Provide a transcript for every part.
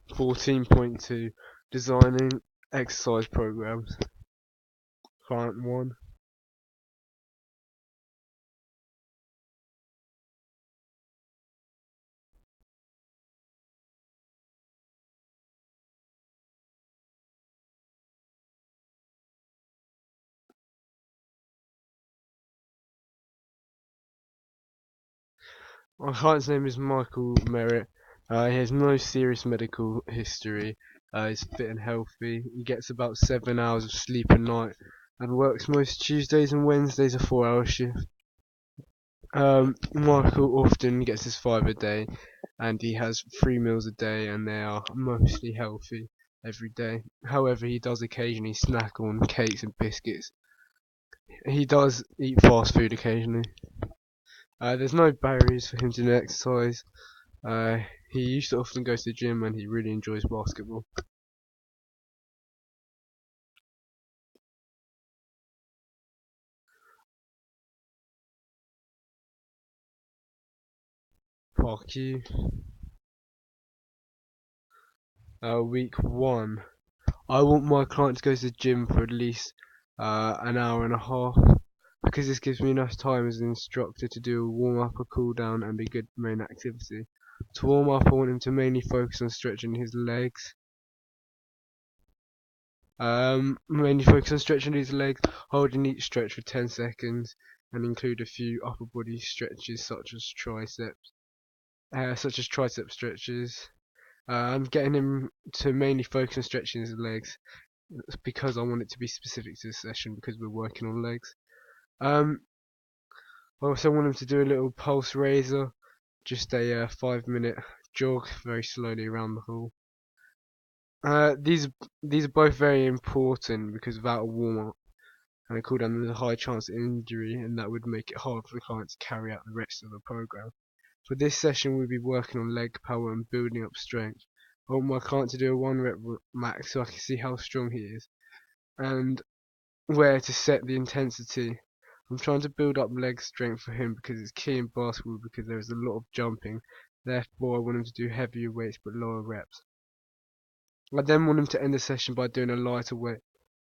14.2 Designing Exercise Programs. Client 1. My client's name is Michael Merritt. He has no serious medical history. He's fit and healthy. He gets about 7 hours of sleep a night and works most Tuesdays and Wednesdays a 4-hour shift. Michael often gets his 5 a day and he has 3 meals a day and they are mostly healthy every day. However, he does occasionally snack on cakes and biscuits. He does eat fast food occasionally. There's no barriers for him to exercise. He used to often go to the gym and he really enjoys basketball. Park U. Week 1. I want my client to go to the gym for at least an hour and a half because this gives me enough time as an instructor to do a warm up, a cool down and a good main activity. To warm up I want him to mainly focus on stretching his legs. Mainly focus on stretching his legs, holding each stretch for 10 seconds and include a few upper body stretches such as tricep stretches. I'm getting him to mainly focus on stretching his legs because I want it to be specific to the session because we're working on legs. I also want him to do a little pulse raiser, just a 5-minute jog very slowly around the hall. These are both very important because without a warm up and a cool down there's a high chance of injury and that would make it hard for the client to carry out the rest of the program. For this session we'll be working on leg power and building up strength. I want my client to do a 1 rep max so I can see how strong he is and where to set the intensity. I'm trying to build up leg strength for him because it's key in basketball because there is a lot of jumping. Therefore I want him to do heavier weights but lower reps. I then want him to end the session by doing a lighter weight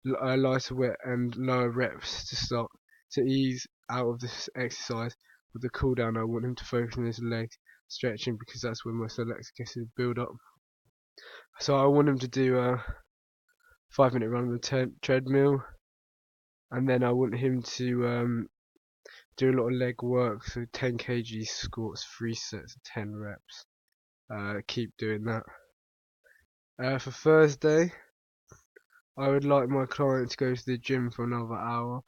and lower reps to start to ease out of this exercise. With the cool down I want him to focus on his legs stretching because that's where most of the lactic acid build up. So I want him to do a 5-minute run on the treadmill and then I want him to do a lot of leg work, so 10 kg squats, 3 sets of 10 reps. Keep doing that. For Thursday, I would like my client to go to the gym for another hour.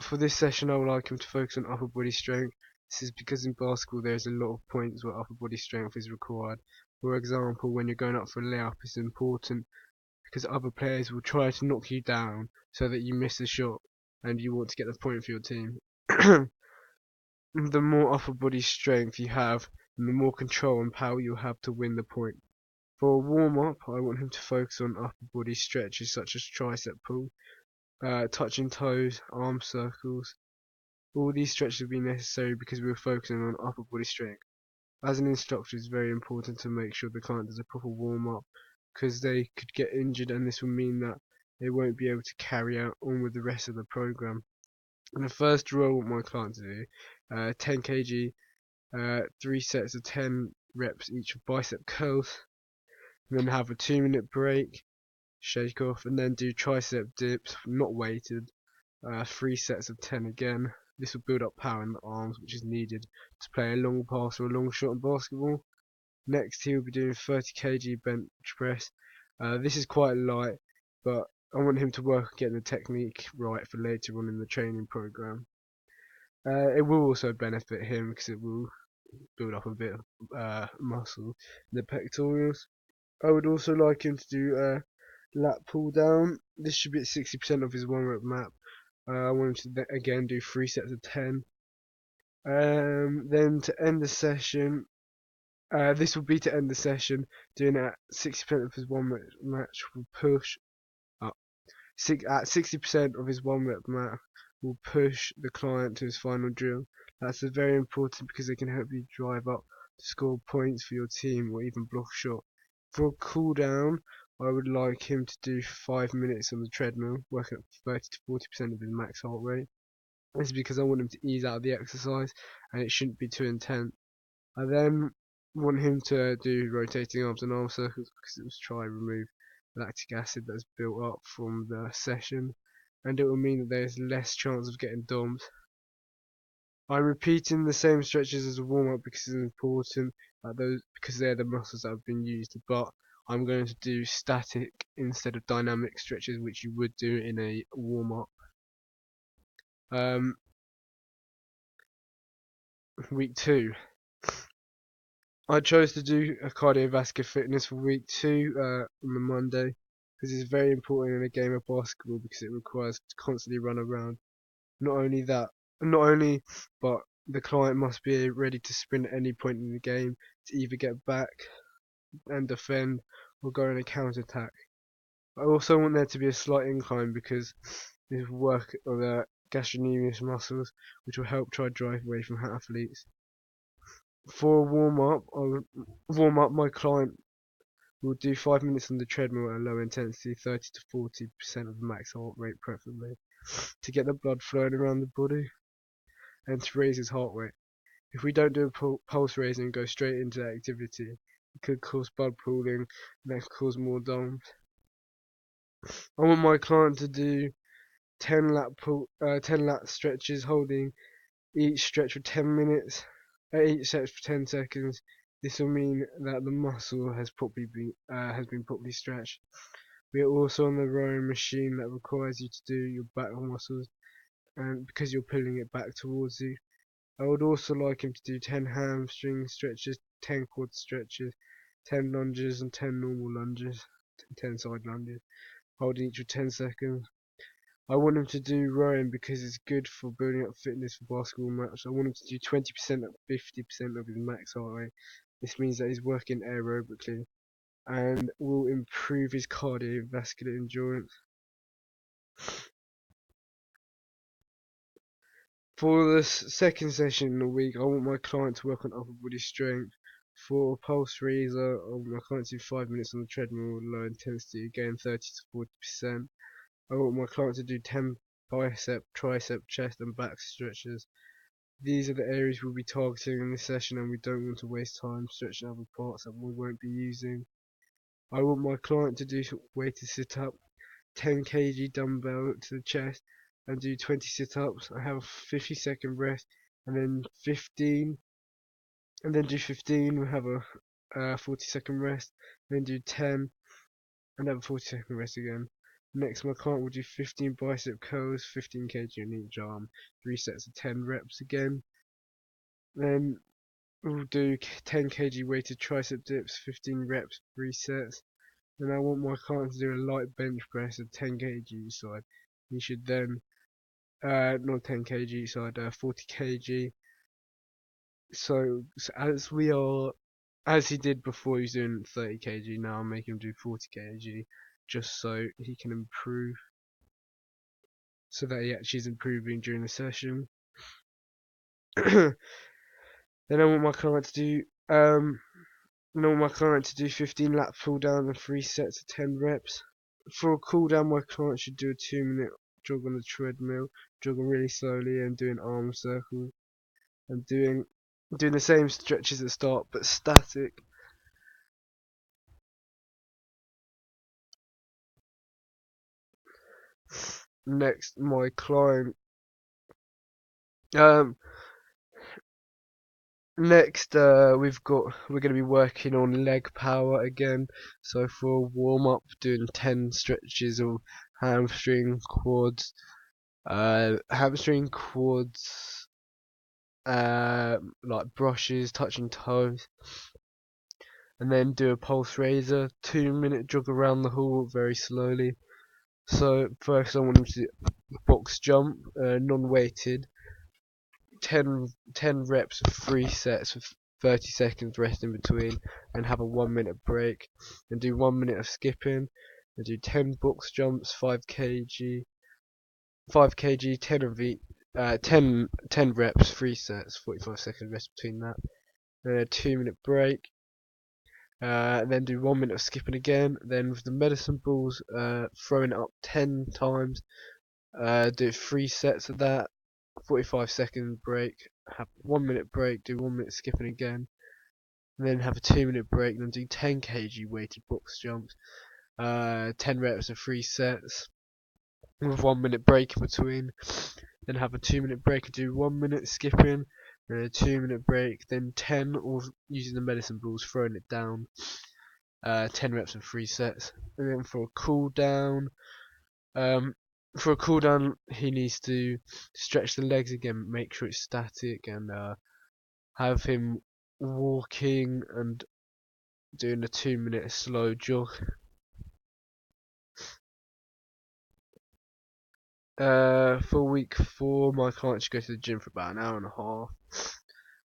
For this session, I would like him to focus on upper body strength. This is because in basketball there's a lot of points where upper body strength is required. For example, when you're going up for a layup, it's important because other players will try to knock you down so that you miss the shot and you want to get the point for your team. The more upper body strength you have, and the more control and power you'll have to win the point. For a warm-up, I want him to focus on upper body stretches such as tricep pull, touching toes, arm circles. All these stretches will be necessary because we're focusing on upper body strength. As an instructor, it's very important to make sure the client does a proper warm-up because they could get injured and this will mean that they won't be able to carry on with the rest of the program. And the first drill I want my client to do, 10 kg, 3 sets of 10 reps each of bicep curls, and then have a 2-minute break, shake off, and then do tricep dips, not weighted, 3 sets of 10 again. This will build up power in the arms, which is needed to play a long pass or a long shot in basketball. Next, he will be doing 30 kg bench press. This is quite light, but I want him to work on getting the technique right for later on in the training program. It will also benefit him because it will build up a bit of muscle in the pectorals. I would also like him to do a lat pull down. This should be at 60% of his 1 rep map. I want him to again do 3 sets of 10. Then to end the session, this will be to end the session, doing it at 60% of his 1 rep match will push up. At 60% of his 1 rep map will push the client to his final drill. That's very important because they can help you drive up to score points for your team or even block a shot. For a cool down, I would like him to do 5 minutes on the treadmill, working up 30 to 40% of his max heart rate. This is because I want him to ease out of the exercise and it shouldn't be too intense. I then want him to do rotating arms and arm circles because it will try and remove lactic acid that's built up from the session, and it will mean that there's less chance of getting DOMS. I'm repeating the same stretches as a warm-up because it's important, because they're the muscles that have been used, but I'm going to do static instead of dynamic stretches, which you would do in a warm-up. Week 2. I chose to do a cardiovascular fitness for week 2 on the Monday because it's very important in a game of basketball because it requires to constantly run around. Not only, but the client must be ready to sprint at any point in the game to either get back and defend or go on a counter attack. I also want there to be a slight incline because this will work on the gastrocnemius muscles, which will help try drive away from athletes. For a warm up, my client will do 5 minutes on the treadmill at a low intensity, 30 to 40% of the max heart rate preferably, to get the blood flowing around the body and to raise his heart rate. If we don't do a pulse raising and go straight into that activity, it could cause blood pooling and that could cause more DOMS. I want my client to do 10 lat stretches, holding each stretch for 10 minutes, each set for 10 seconds. This will mean that the muscle has been properly stretched. We are also on the rowing machine that requires you to do your back muscles, and because you're pulling it back towards you. I would also like him to do 10 hamstring stretches, 10 quad stretches, 10 lunges and 10 normal lunges, 10 side lunges, holding each for 10 seconds. I want him to do rowing because it's good for building up fitness for basketball match. I want him to do 20% at 50% of his max heart rate. This means that he's working aerobically and will improve his cardiovascular endurance. For the second session in the week, I want my client to work on upper body strength. For a pulse raiser, I want my client to do 5 minutes on the treadmill with low intensity, again 30 to 40%. I want my client to do 10 bicep, tricep, chest and back stretches. These are the areas we'll be targeting in this session, and we don't want to waste time stretching other parts that we won't be using. I want my client to do weighted sit-up, 10 kg dumbbell to the chest, and do 20 sit-ups. I have a 50-second rest, and then 15, and then do 15. We have a 40-second rest, then do 10, and have a 40-second rest again. Next, my client will do 15 bicep curls, 15 kg on each arm, 3 sets of 10 reps again. Then we'll do 10 kg weighted tricep dips, 15 reps, 3 sets. Then I want my client to do a light bench press of 10 kg each side. He should then, not 10 kg each side, 40 kg. So as he did before, he's doing 30 kg. Now I'm making him do 40 kg, just so he can improve, so that he actually is improving during the session. Then I want my client to do 15 lat pull down and 3 sets of 10 reps. For a cool down, my client should do a 2-minute jog on the treadmill, jogging really slowly and doing arm circles and doing the same stretches at the start but static. Next, my client we're going to be working on leg power again. So for a warm up, doing 10 stretches of hamstring quads, like brushes, touching toes, and then do a pulse raiser, 2-minute jog around the hall very slowly. So first I want him to do box jump, non-weighted, 10 reps of 3 sets with 30 seconds rest in between, and have a 1-minute break, and do 1 minute of skipping, and do 10 box jumps, 5 kg, 10 of each, 10 reps, 3 sets, 45 seconds rest between that, then a 2-minute break, Then do 1 minute of skipping again. Then with the medicine balls, throwing it up 10 times. Do 3 sets of that. 45-second break. Have 1 minute break. Do 1 minute skipping again. And then have a 2 minute break. Then do 10 kg weighted box jumps. 10 reps of 3 sets. With 1 minute break in between. Then have a 2 minute break and do 1 minute skipping. Then a 2 minute break. Then 10 or using the medicine balls, throwing it down. 10 reps and 3 sets. And then for a cool down, he needs to stretch the legs again, make sure it's static, and have him walking and doing a 2 minute slow jog. For week 4, my client should go to the gym for about an hour and a half,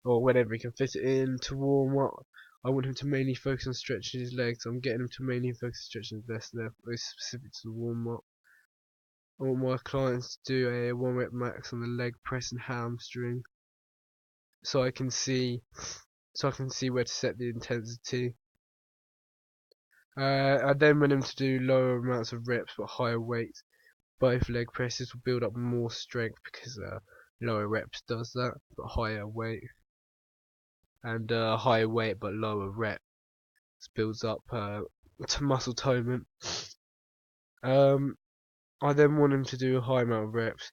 or whenever he can fit it in. To warm up, I want him to mainly focus on stretching his legs. I'm getting him to mainly focus on stretching his best leg, specific to the warm up. I want my clients to do a 1 rep max on the leg press and hamstring, so I can see where to set the intensity. I then want him to do lower amounts of reps but higher weights. Both leg presses will build up more strength because lower reps does that, but higher weight, and higher weight but lower reps builds up muscle tone. I then want him to do a high amount of reps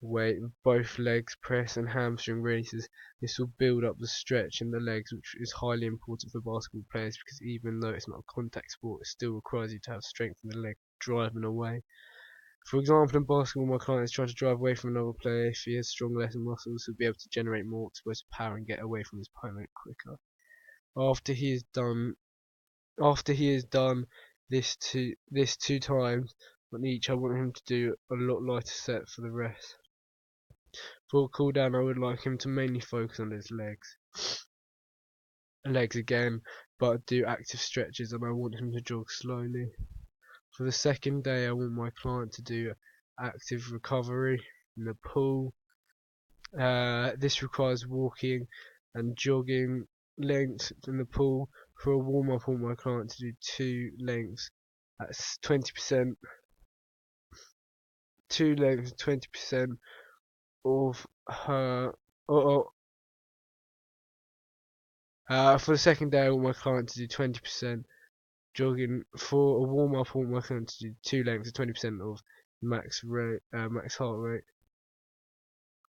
weight with both legs press and hamstring raises. This will build up the stretch in the legs, which is highly important for basketball players because even though it's not a contact sport, it still requires you to have strength in the leg driving away. For example, in basketball, my client is trying to drive away from another player. If he has stronger legs and muscles, he'll be able to generate more explosive power and get away from his opponent quicker. After he is done this two times on each, I want him to do a lot lighter set for the rest. For a cool down, I would like him to mainly focus on his legs again, but do active stretches, and I want him to jog slowly. For the second day, I want my client to do active recovery in the pool. This requires walking and jogging lengths in the pool. For a warm up, I want my client to do 2 lengths at 20%. 2 lengths, 20% of her. For the second day, I want my client to do 20% jogging. For a warm up, I want my client to do 2 lengths, 20% of max heart rate.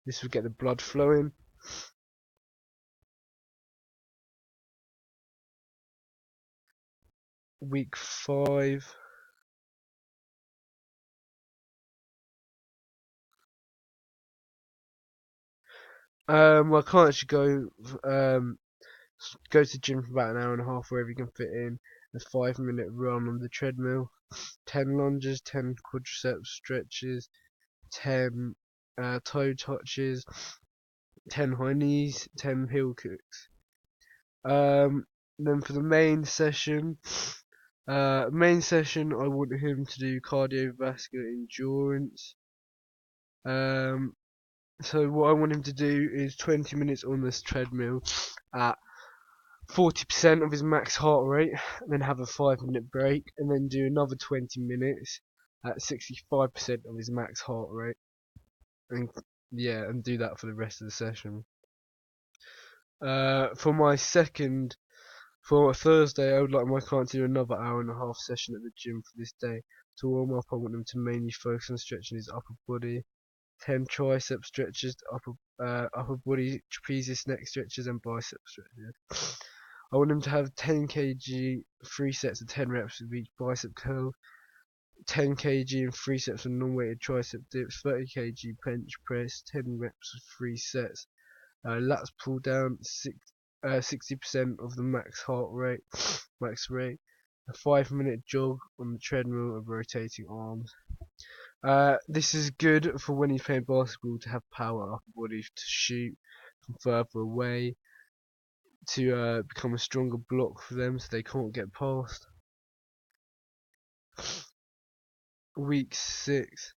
This will get the blood flowing. Week 5. My client should go to the gym for about an hour and a half, wherever you can fit in. A 5 minute run on the treadmill, 10 lunges, 10 quadriceps stretches, 10 toe touches, 10 high knees, 10 heel kicks. Then for the main session, I want him to do cardiovascular endurance. So what I want him to do is 20 minutes on this treadmill at 40% of his max heart rate, and then have a 5 minute break, and then do another 20 minutes at 65% of his max heart rate, and and do that for the rest of the session. For Thursday, I would like my client to do another hour and a half session at the gym for this day. To warm up, I want him to mainly focus on stretching his upper body. 10 tricep stretches, upper body trapezius neck stretches, and bicep stretches. I want him to have 10 kg, 3 sets of 10 reps with each bicep curl, 10 kg and 3 sets of non-weighted tricep dips, 30 kg bench press, 10 reps with 3 sets, lats pull down, 60% of the max rate, a 5 minute jog on the treadmill of rotating arms. This is good for when he's playing basketball, to have power upper body to shoot from further away, to become a stronger block for them so they can't get past. Week 6.